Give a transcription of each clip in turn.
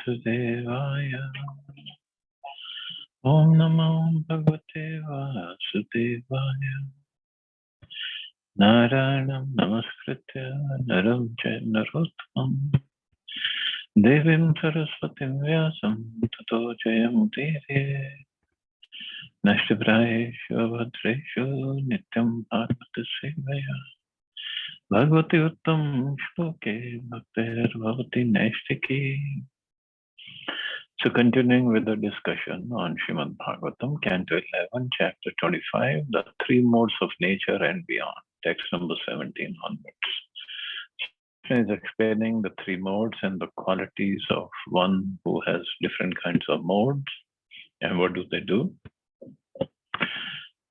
Vasudevaya. Om Namo Bhagavate Vasudevaya. Narayanam Namaskritya Naram Narottam Devim Saraswatim Vyasam Tato Jayamudire Nashtibrayeshu Bhadreshu Nityam Bhagavata Sevaya Bhagavati Uttam Shloke Bhaktir Bhavati Naistiki. So continuing with the discussion on Srimad Bhagavatam, Canto 11, Chapter 25, the three modes of nature and beyond, text number 17 onwards. Krishna is explaining the three modes and the qualities of one who has different kinds of modes. And what do they do?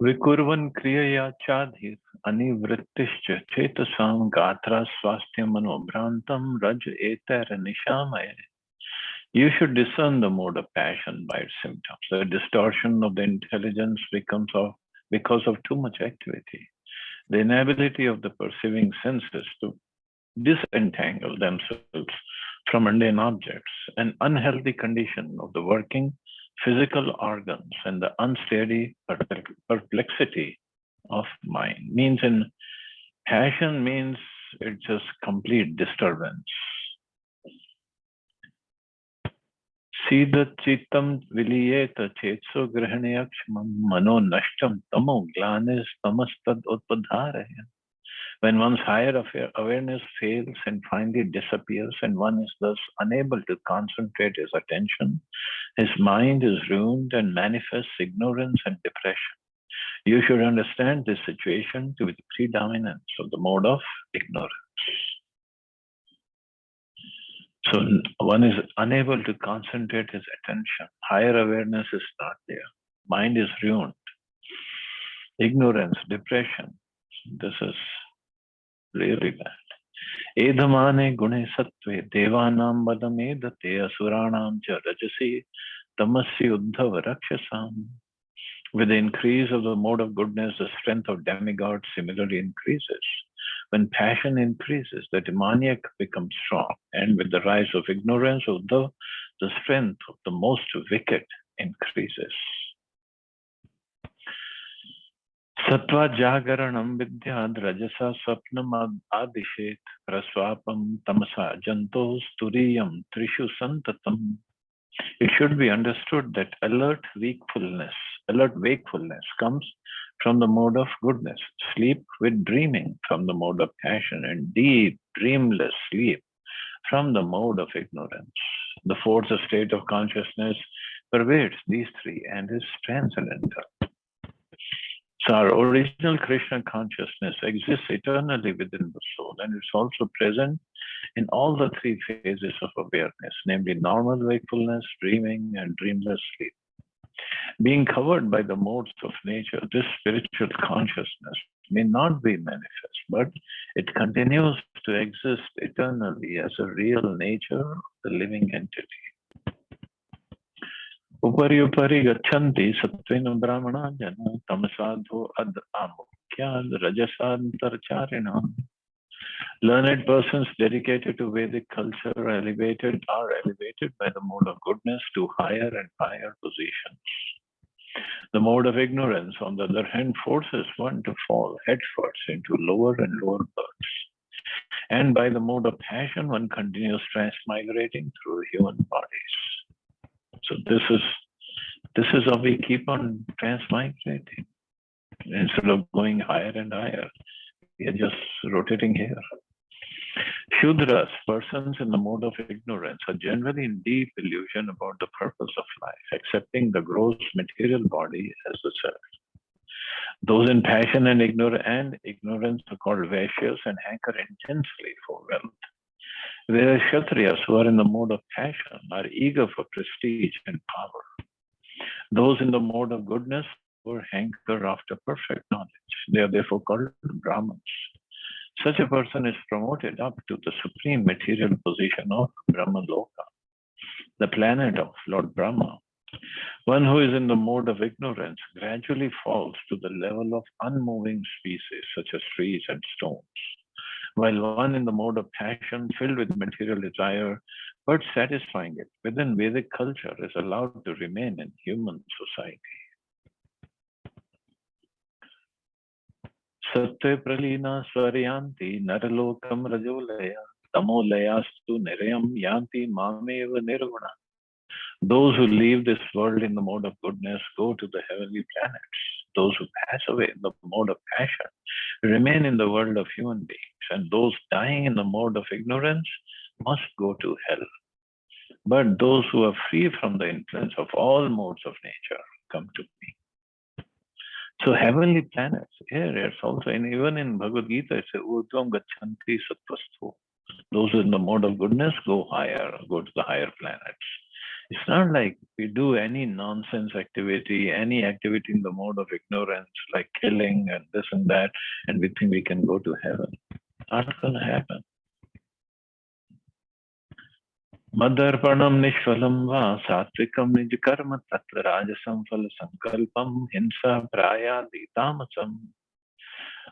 Vikurvan kriyaya chadhir anivrittischa chetasam gatra swasthya manobhrantam raj etar nishamaya. You should discern the mode of passion by its symptoms. The distortion of the intelligence becomes because of too much activity. The inability of the perceiving senses to disentangle themselves from mundane objects, an unhealthy condition of the working physical organs, and the unsteady perplexity of mind. Means in passion means it's just complete disturbance. Siddha chittam viliyeta chetso grahanayakshmam mano nashtam tamo glanis tamastad utpadharaya. When one's higher awareness fails and finally disappears, and one is thus unable to concentrate his attention, his mind is ruined and manifests ignorance and depression. You should understand this situation to be the predominance of the mode of ignorance. So one is unable to concentrate his attention. Higher awareness is not there. Mind is ruined. Ignorance, depression. This is really bad. Edhamane gune sattve devanam vadamedate asuranam cha rajasi tamasya uddhava rakshasam. With the increase of the mode of goodness, the strength of demigods similarly increases. When passion increases, the demoniac becomes strong. And with the rise of ignorance, Uddhava, the strength of the most wicked increases. Sattva jagaranam vidyad rajasa swapnam adishet praswapam tamasa jantos turiyam trishu santatam. It should be understood that alert wakefulness comes from the mode of goodness, sleep with dreaming from the mode of passion, and deep, dreamless sleep from the mode of ignorance. The fourth state of consciousness pervades these three and is transcendental. So our original Krishna consciousness exists eternally within the soul, and it's also present in all the three phases of awareness, namely normal wakefulness, dreaming, and dreamless sleep. Being covered by the modes of nature, this spiritual consciousness may not be manifest, but it continues to exist eternally as a real nature of the living entity. Upari upari gachanti sattvena brahmana jana tamasadho ad amukhya rajasantarcharina. Learned persons dedicated to Vedic culture are elevated by the mode of goodness to higher and higher positions. The mode of ignorance, on the other hand, forces one to fall headfirst into lower and lower births. And by the mode of passion, one continues transmigrating through human bodies. So this is how we keep on transmigrating. Instead of going higher and higher, we are just rotating here. Shudras, persons in the mode of ignorance, are generally in deep illusion about the purpose of life, accepting the gross material body as the self. Those in passion and ignorance are called Vaishyas and hanker intensely for wealth. Whereas Kshatriyas, who are in the mode of passion, are eager for prestige and power. Those in the mode of goodness hanker after perfect knowledge. They are therefore called Brahmins. Such a person is promoted up to the supreme material position of Brahmaloka, the planet of Lord Brahma. One who is in the mode of ignorance gradually falls to the level of unmoving species such as trees and stones, while one in the mode of passion, filled with material desire, but satisfying it within Vedic culture is allowed to remain in human society. Sattve pralina swaryanti naralokam rajolaya tamolayastu nirayam yanti mameva nirvana. Those who leave this world in the mode of goodness go to the heavenly planets. Those who pass away in the mode of passion remain in the world of human beings, and those dying in the mode of ignorance must go to hell. But those who are free from the influence of all modes of nature come to me. So heavenly planets, here it's also, even in Bhagavad Gita, it's Urdhvam Gachanti Sattvastu. Those in the mode of goodness go higher, go to the higher planets. It's not like we do any nonsense activity, any activity in the mode of ignorance, like killing and this and that, and we think we can go to heaven. Not going to happen. Madarpanam nishvalam va satvikam nijkarma tatra rajasam phala sankalpam hinsa prayadi tamasam.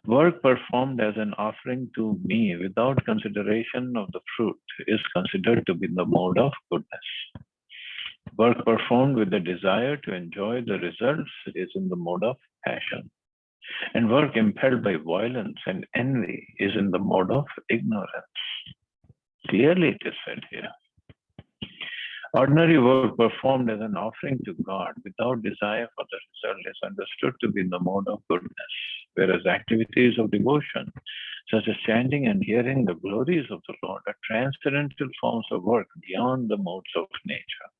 Work performed as an offering to me without consideration of the fruit is considered to be in the mode of goodness. Work performed with the desire to enjoy the results is in the mode of passion. And work impelled by violence and envy is in the mode of ignorance. Clearly it is said here. Ordinary work performed as an offering to God without desire for the result is understood to be in the mode of goodness, whereas activities of devotion, such as chanting and hearing the glories of the Lord, are transcendental forms of work beyond the modes of nature.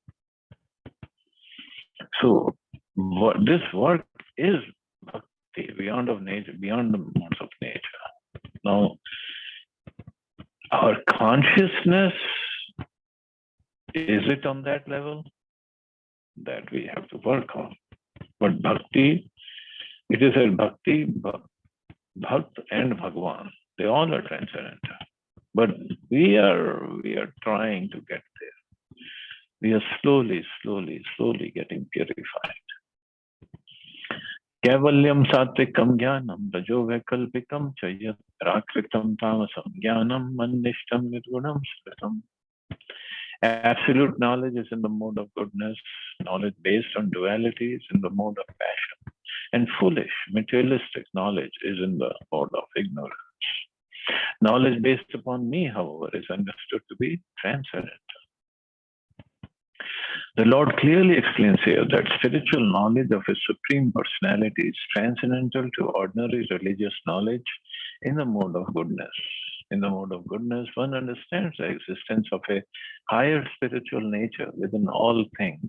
So this work is bhakti, beyond of nature, beyond the modes of nature. Now, our consciousness, is it on that level? That we have to work on. But bhakti, it is a bhakti, bhakt and Bhagwan. They all are transcendental. But we are trying to get there. We are slowly getting purified. Kavalyam satvikam jnanam rajo vaikalpikam chayat prakritam tamasam jnanam manishtam nirgunam sritam. Absolute knowledge is in the mode of goodness. Knowledge based on duality is in the mode of passion. And foolish, materialistic knowledge is in the mode of ignorance. Knowledge based upon me, however, is understood to be transcendental. The Lord clearly explains here that spiritual knowledge of His Supreme Personality is transcendental to ordinary religious knowledge in the mode of goodness. In the mode of goodness, one understands the existence of a higher spiritual nature within all things.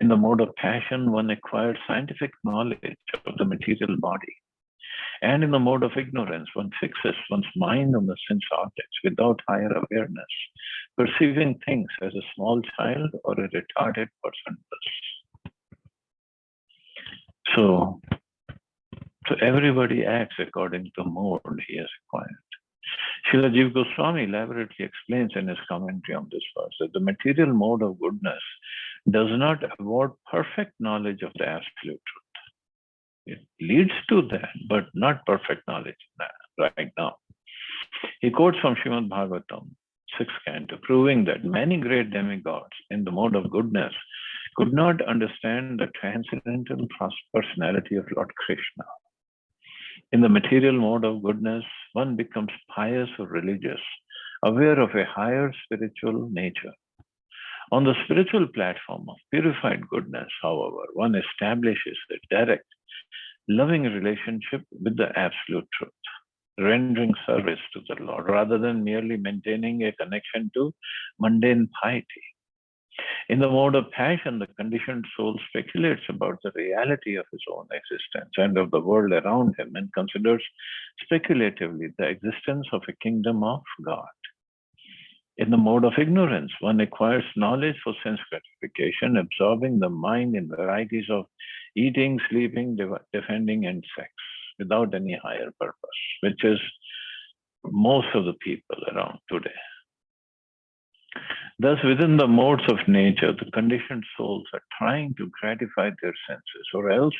In the mode of passion, one acquires scientific knowledge of the material body. And in the mode of ignorance, one fixes one's mind on the sense objects without higher awareness, perceiving things as a small child or a retarded person does. So everybody acts according to the mode he has acquired. Srila Jiva Goswami elaborately explains in his commentary on this verse that the material mode of goodness does not award perfect knowledge of the absolute truth. It leads to that, but not perfect knowledge right now. He quotes from Srimad Bhagavatam, 6th canto, proving that many great demigods in the mode of goodness could not understand the transcendental personality of Lord Krishna. In the material mode of goodness, one becomes pious or religious, aware of a higher spiritual nature. On the spiritual platform of purified goodness, however, one establishes a direct, loving relationship with the absolute truth, rendering service to the Lord rather than merely maintaining a connection to mundane piety. In the mode of passion, the conditioned soul speculates about the reality of his own existence and of the world around him and considers speculatively the existence of a kingdom of God. In the mode of ignorance, one acquires knowledge for sense gratification, absorbing the mind in varieties of eating, sleeping, defending, and sex without any higher purpose, which is most of the people around today. Thus, within the modes of nature, the conditioned souls are trying to gratify their senses, or else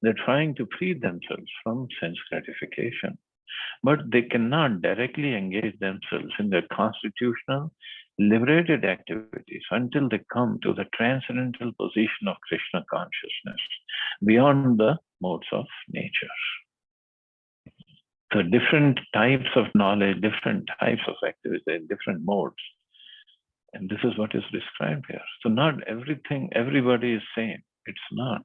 they're trying to free themselves from sense gratification. But they cannot directly engage themselves in their constitutional liberated activities until they come to the transcendental position of Krishna consciousness beyond the modes of nature. So different types of knowledge, different types of activities, different modes. And this is what is described here. So not everything, everybody is same. It's not.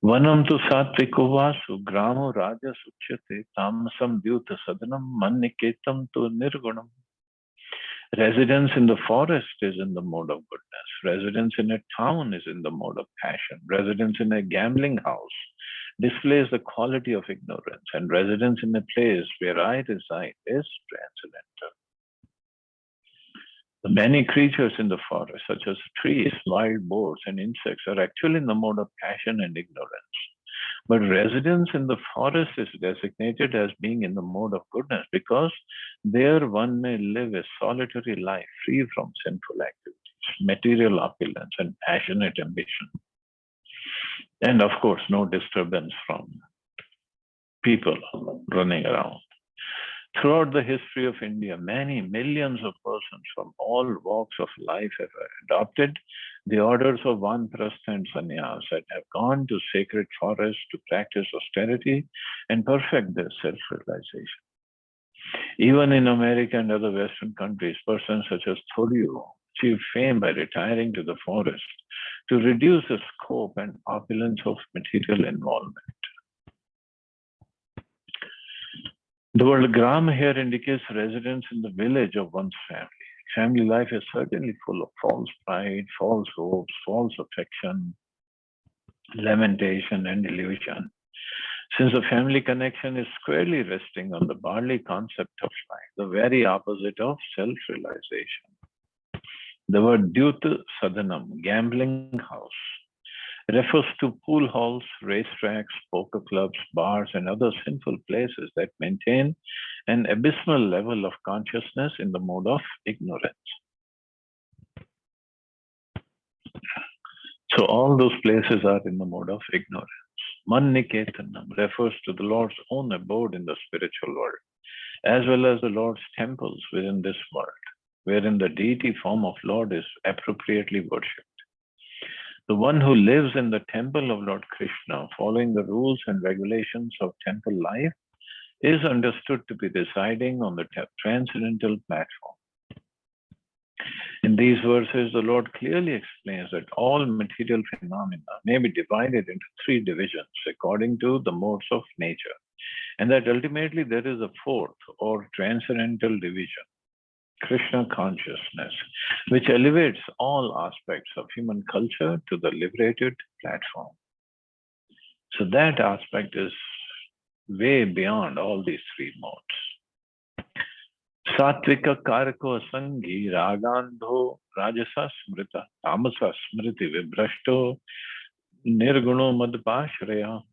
Vanam tu satviko vasu, gramo rajas uchyate, tamasam dyuta sadanam, manniketam tu nirgunam. Residence in the forest is in the mode of goodness. Residence in a town is in the mode of passion. Residence in a gambling house displays the quality of ignorance. And residence in a place where I reside is transcendental. The many creatures in the forest, such as trees, wild boars, and insects, are actually in the mode of passion and ignorance. But residence in the forest is designated as being in the mode of goodness because there one may live a solitary life free from sinful activities, material opulence, and passionate ambition. And of course, no disturbance from people running around. Throughout the history of India, many millions of persons from all walks of life have adopted the orders of Vanprastha and Sannyas and have gone to sacred forests to practice austerity and perfect their self-realization. Even in America and other Western countries, persons such as Thoreau achieved fame by retiring to the forest to reduce the scope and opulence of material involvement. The word gram here indicates residence in the village of one's family. Family life is certainly full of false pride, false hopes, false affection, lamentation, and illusion. Since the family connection is squarely resting on the bodily concept of life, the very opposite of self-realization. The word Dyuta Sadanam, gambling house, refers to pool halls, racetracks, poker clubs, bars, and other sinful places that maintain an abysmal level of consciousness in the mode of ignorance. So all those places are in the mode of ignorance. Manniketanam refers to the Lord's own abode in the spiritual world, as well as the Lord's temples within this world, wherein the deity form of Lord is appropriately worshipped. The one who lives in the temple of Lord Krishna, following the rules and regulations of temple life, is understood to be residing on the transcendental platform. In these verses, the Lord clearly explains that all material phenomena may be divided into three divisions according to the modes of nature, and that ultimately there is a fourth or transcendental division, Krishna consciousness, which elevates all aspects of human culture to the liberated platform. So that aspect is way beyond all these three modes. Satvika karako asangi ragandho rajasa smrita tamasa smriti vibrashto nirguno madpashraya.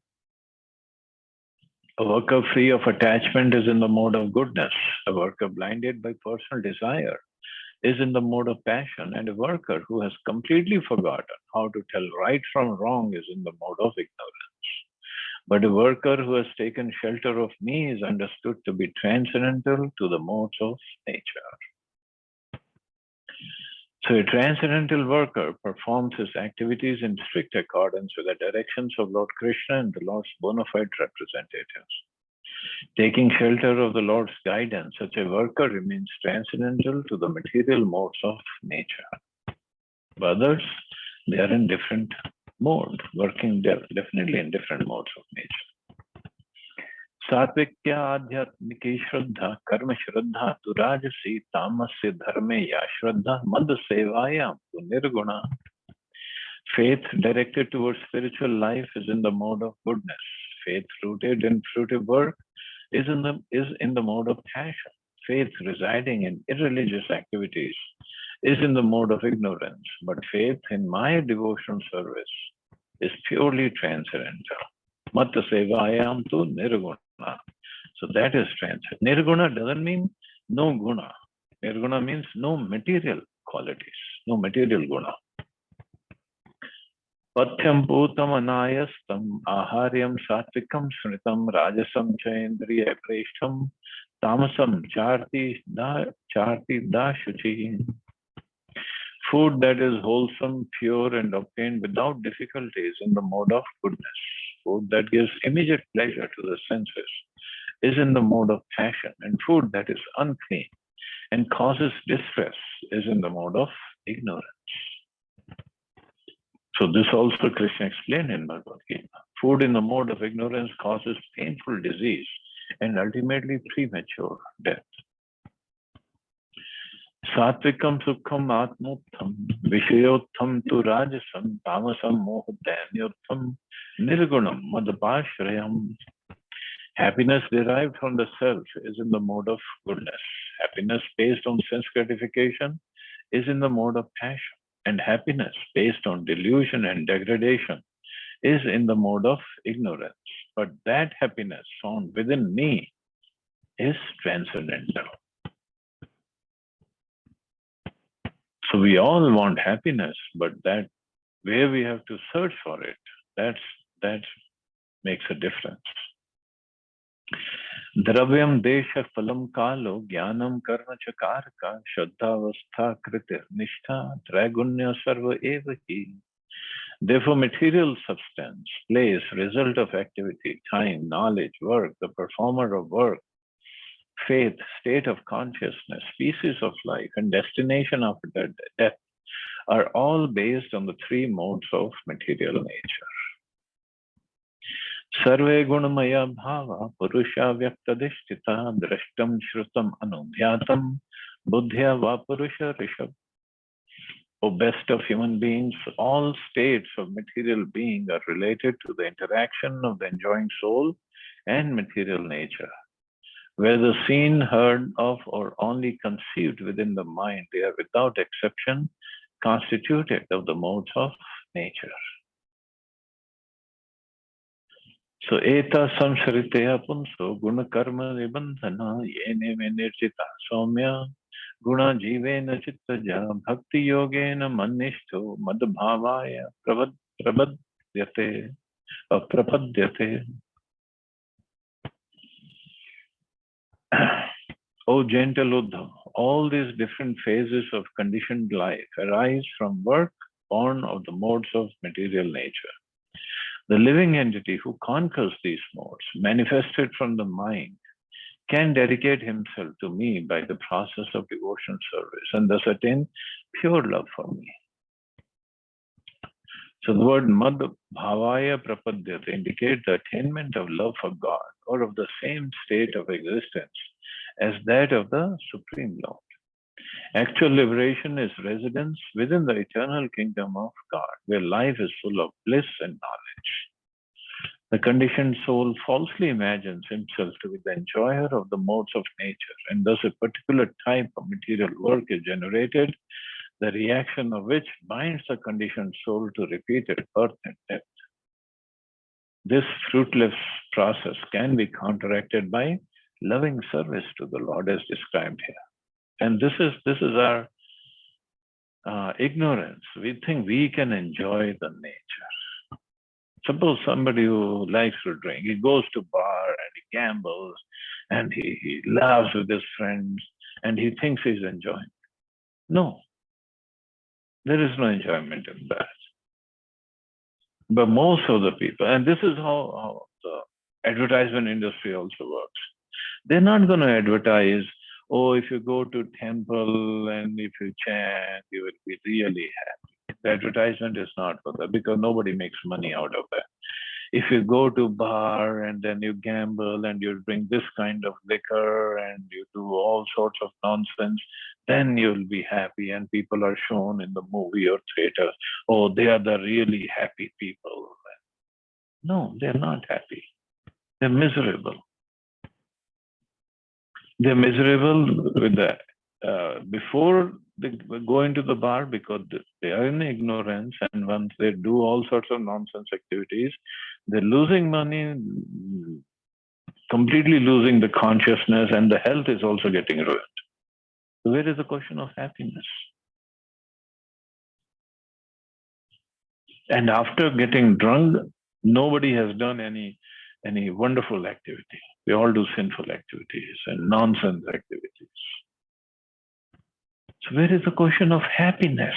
A worker free of attachment is in the mode of goodness. A worker blinded by personal desire is in the mode of passion. And a worker who has completely forgotten how to tell right from wrong is in the mode of ignorance. But a worker who has taken shelter of me is understood to be transcendental to the modes of nature. So a transcendental worker performs his activities in strict accordance with the directions of Lord Krishna and the Lord's bona fide representatives. Taking shelter of the Lord's guidance, such a worker remains transcendental to the material modes of nature. But others, they are in different mode, working definitely in different modes of nature. Satvikya adhyatmiki shraddha karma shraddha tu rajasi tamasya dharme ya shraddha mad sevayam tu nirguna. Faith directed towards spiritual life is in the mode of goodness. Faith rooted in fruitive work is in the mode of passion. Faith residing in irreligious activities is in the mode of ignorance, but faith in my devotional service is purely transcendental. Matta sevayam tu nirguna. So that is transcendental. Nirguna doesn't mean no guna. Nirguna means no material qualities, no material guna. Pathyam bhutam anayastam aharyam satvikam smritam rajasam cha indriya preshtam Tamasam charti da shuchi. Food that is wholesome, pure, and obtained without difficulty is in the mode of goodness. Food that gives immediate pleasure to the senses is in the mode of passion, and food that is unclean and causes distress is in the mode of ignorance. So this also Krishna explained in Bhagavad Gita. Food in the mode of ignorance causes painful disease and ultimately premature death. Satvikam sukham atmottham vishayottham tu rajasam tamasam mohdanyottham nirgunam madapashrayam. Happiness derived from the self is in the mode of goodness. Happiness based on sense gratification is in the mode of passion. And happiness based on delusion and degradation is in the mode of ignorance. But that happiness found within me is transcendental. So we all want happiness, but that where we have to search for it, that makes a difference. Dravyam desha phalam kalo jnanam karma chakarka shraddhavastha kriti nishtha traigunya sarva eva hi. Therefore, material substance, place, result of activity, time, knowledge, work, the performer of work, faith, state of consciousness, species of life, and destination of death are all based on the three modes of material nature. Sarve gunamaya bhava purusha vyaktadishtita drashtam shrutam anudhyatam buddhya va purusha rishab. O best of human beings, all states of material being are related to the interaction of the enjoying soul and material nature. Whether seen, heard of, or only conceived within the mind, they are without exception constituted of the modes of nature. So, eta samshariteya punso guna karma nibandhana yene menirchita soumya guna jivena chittaja bhakti yogena manishto madbhavaya prapadyate. O gentle Uddhav, all these different phases of conditioned life arise from work born of the modes of material nature. The living entity who conquers these modes, manifested from the mind, can dedicate himself to me by the process of devotion service and thus attain pure love for me. So the word Mad Bhavaya Prapadyate indicates the attainment of love for God or of the same state of existence as that of the Supreme Lord. Actual liberation is residence within the eternal kingdom of God, where life is full of bliss and knowledge. The conditioned soul falsely imagines himself to be the enjoyer of the modes of nature, and thus a particular type of material work is generated, the reaction of which binds the conditioned soul to repeated birth and death. This fruitless process can be counteracted by loving service to the Lord as described here. And this is our ignorance. We think we can enjoy the nature. Suppose somebody who likes to drink, he goes to bar and he gambles and he laughs with his friends and he thinks he's enjoying. No, there is no enjoyment in that. But most of the people, and this is how the advertisement industry also works. They're not going to advertise, oh, if you go to temple and if you chant, you will be really happy. The advertisement is not for that because nobody makes money out of that. If you go to bar and then you gamble and you drink this kind of liquor and you do all sorts of nonsense, then you'll be happy and people are shown in the movie or theater, oh, they are the really happy people. No, they're not happy. They're miserable. They're miserable with the before they go into the bar because they are in ignorance, and once they do all sorts of nonsense activities, they're losing money, completely losing the consciousness, and the health is also getting ruined. So where is the question of happiness? And after getting drunk, nobody has done any any wonderful activity. We all do sinful activities and nonsense activities. So where is the question of happiness?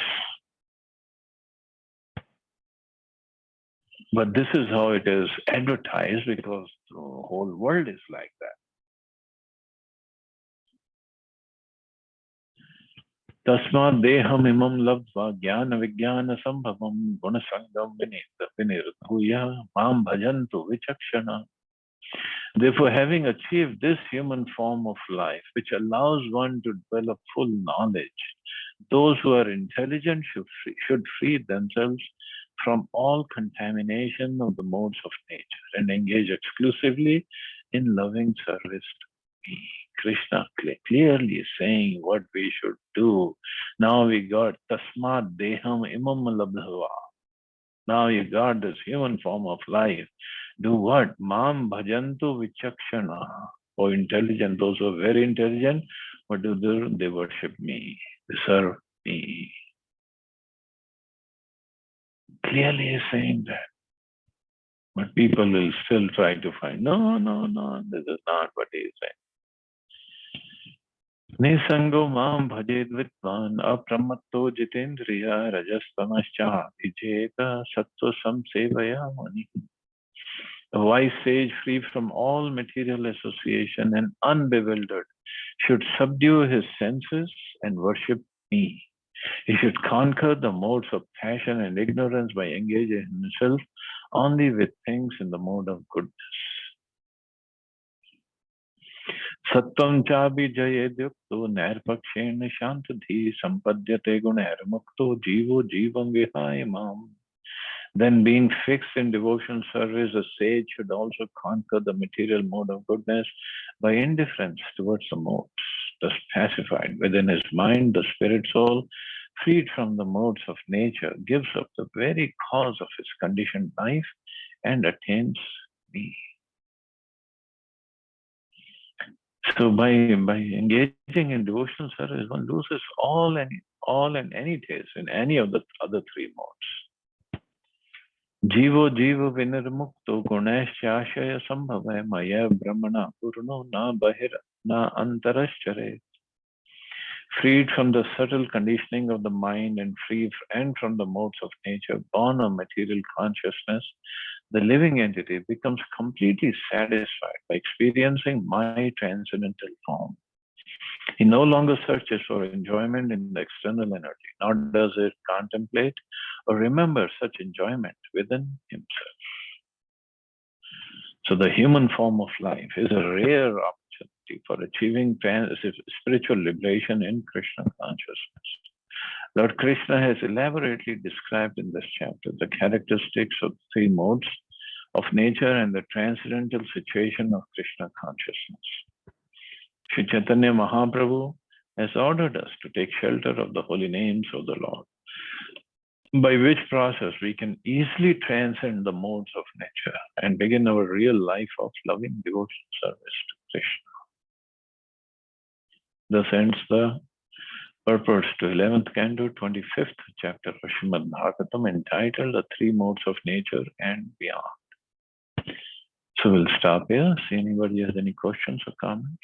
But this is how it is advertised, because the whole world is like that. Tasmat deham imam labdva jnana vijnana sambhavam gunasangam vinirthuya mam bhajantu vichakshana. Therefore, having achieved this human form of life, which allows one to develop full knowledge, those who are intelligent should free themselves from all contamination of the modes of nature and engage exclusively in loving service to me. Krishna clearly saying what we should do. Now we got tasmat deham imam labdhava. Now you got this human form of life. Do what? Mam bhajantu vichakshana. Oh, intelligent, those who are very intelligent, what do they worship me, they serve me. Clearly is saying that. But people will still try to find, no, this is not what he is saying. Nisango mam bhajed vitvan apramatto jitendriya rajastamascha vijeta sattva samsevaya mani. A wise sage, free from all material association and unbewildered, should subdue his senses and worship me. He should conquer the modes of passion and ignorance by engaging himself only with things in the mode of goodness. Sattvam chabi jayedyukto nairpakshena shantadhi sampadyate gunairmukto jivo jivam vihayamam. Then, being fixed in devotional service, a sage should also conquer the material mode of goodness by indifference towards the modes. Thus pacified within his mind, the spirit soul, freed from the modes of nature, gives up the very cause of his conditioned life and attains me. So by engaging in devotional service, one loses all and any taste in any of the other three modes. Jivo jiva vinirmukto guneshashaya sambhava maya brahmana purno na bahir na antaraschare. Freed from the subtle conditioning of the mind and free from the modes of nature, born of material consciousness, the living entity becomes completely satisfied by experiencing my transcendental form. He no longer searches for enjoyment in the external energy, nor does it contemplate or remember such enjoyment within himself. So the human form of life is a rare opportunity for achieving spiritual liberation in Krishna consciousness. Lord Krishna has elaborately described in this chapter the characteristics of the three modes of nature and the transcendental situation of Krishna consciousness. Sri Chaitanya Mahaprabhu has ordered us to take shelter of the holy names of the Lord, by which process we can easily transcend the modes of nature and begin our real life of loving devotional service to Krishna. Thus ends the purport to 11th canto, 25th chapter of Srimad Bhagavatam, entitled The Three Modes of Nature and Beyond. So we'll stop here. See anybody has any questions or comments?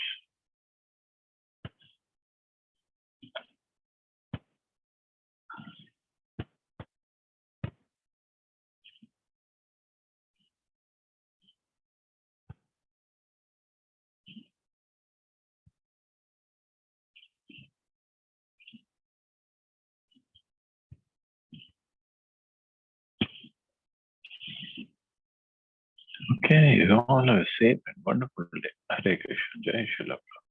Okay, you all have a safe and wonderful day. Hare Krishna, Jai Shri Krishna.